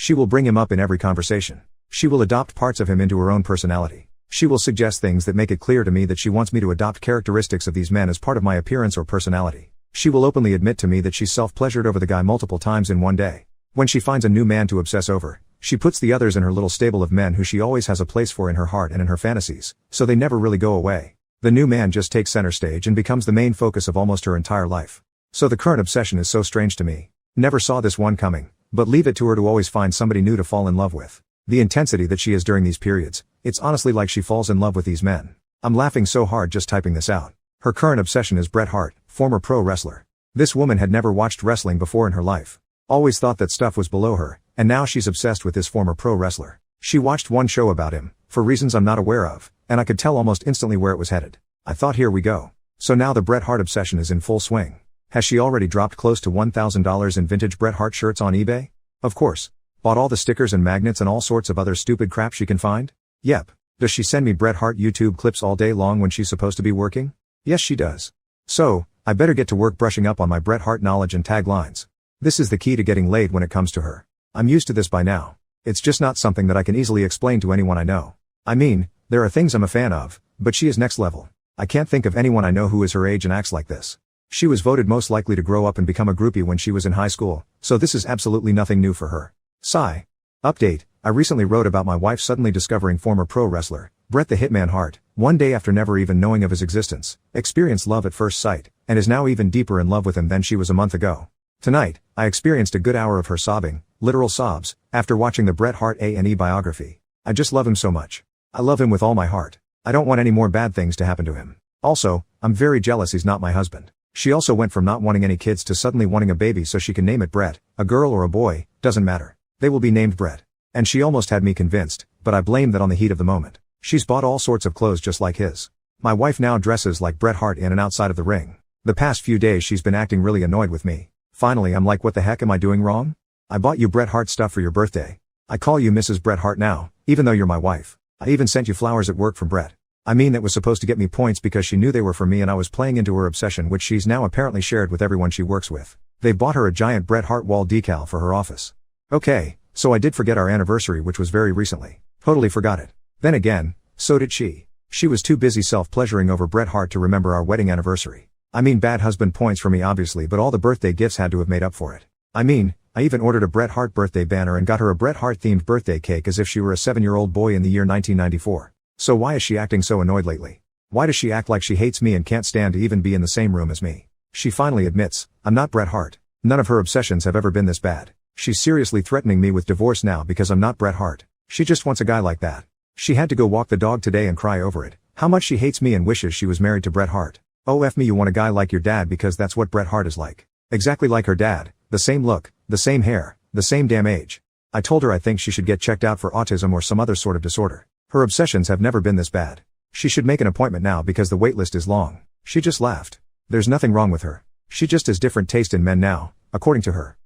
She will bring him up in every conversation. She will adopt parts of him into her own personality. She will suggest things that make it clear to me that she wants me to adopt characteristics of these men as part of my appearance or personality. She will openly admit to me that she's self-pleasured over the guy multiple times in one day. When she finds a new man to obsess over, she puts the others in her little stable of men who she always has a place for in her heart and in her fantasies, so they never really go away. The new man just takes center stage and becomes the main focus of almost her entire life. So the current obsession is so strange to me. Never saw this one coming, but leave it to her to always find somebody new to fall in love with. The intensity that she is during these periods, it's honestly like she falls in love with these men. I'm laughing so hard just typing this out. Her current obsession is Bret Hart, former pro wrestler. This woman had never watched wrestling before in her life. Always thought that stuff was below her, and now she's obsessed with this former pro wrestler. She watched one show about him, for reasons I'm not aware of, and I could tell almost instantly where it was headed. I thought, here we go. So now the Bret Hart obsession is in full swing. Has she already dropped close to $1,000 in vintage Bret Hart shirts on eBay? Of course. Bought all the stickers and magnets and all sorts of other stupid crap she can find? Yep. Does she send me Bret Hart YouTube clips all day long when she's supposed to be working? Yes, she does. So, I better get to work brushing up on my Bret Hart knowledge and taglines. This is the key to getting laid when it comes to her. I'm used to this by now. It's just not something that I can easily explain to anyone I know. I mean, there are things I'm a fan of, but she is next level. I can't think of anyone I know who is her age and acts like this. She was voted most likely to grow up and become a groupie when she was in high school, so this is absolutely nothing new for her. Sigh. Update, I recently wrote about my wife suddenly discovering former pro wrestler, Bret the Hitman Hart, one day after never even knowing of his existence, experienced love at first sight, and is now even deeper in love with him than she was a month ago. Tonight, I experienced a good hour of her sobbing, literal sobs, after watching the Bret Hart A&E biography. I just love him so much. I love him with all my heart. I don't want any more bad things to happen to him. Also, I'm very jealous he's not my husband. She also went from not wanting any kids to suddenly wanting a baby so she can name it Bret, a girl or a boy, doesn't matter. They will be named Bret. And she almost had me convinced, but I blame that on the heat of the moment. She's bought all sorts of clothes just like his. My wife now dresses like Bret Hart in and outside of the ring. The past few days she's been acting really annoyed with me. Finally I'm like, what the heck am I doing wrong? I bought you Bret Hart stuff for your birthday. I call you Mrs. Bret Hart now, even though you're my wife. I even sent you flowers at work from Bret. I mean, that was supposed to get me points because she knew they were for me and I was playing into her obsession, which she's now apparently shared with everyone she works with. They bought her a giant Bret Hart wall decal for her office. Okay, so I did forget our anniversary, which was very recently. Totally forgot it. Then again, so did she. She was too busy self-pleasuring over Bret Hart to remember our wedding anniversary. I mean, bad husband points for me obviously, but all the birthday gifts had to have made up for it. I mean, I even ordered a Bret Hart birthday banner and got her a Bret Hart themed birthday cake as if she were a 7-year-old boy in the year 1994. So why is she acting so annoyed lately? Why does she act like she hates me and can't stand to even be in the same room as me? She finally admits, I'm not Bret Hart. None of her obsessions have ever been this bad. She's seriously threatening me with divorce now because I'm not Bret Hart. She just wants a guy like that. She had to go walk the dog today and cry over it. How much she hates me and wishes she was married to Bret Hart. Oh F me, you want a guy like your dad because that's what Bret Hart is like. Exactly like her dad, the same look, the same hair, the same damn age. I told her I think she should get checked out for autism or some other sort of disorder. Her obsessions have never been this bad. She should make an appointment now because the waitlist is long. She just laughed. There's nothing wrong with her. She just has different taste in men now, according to her.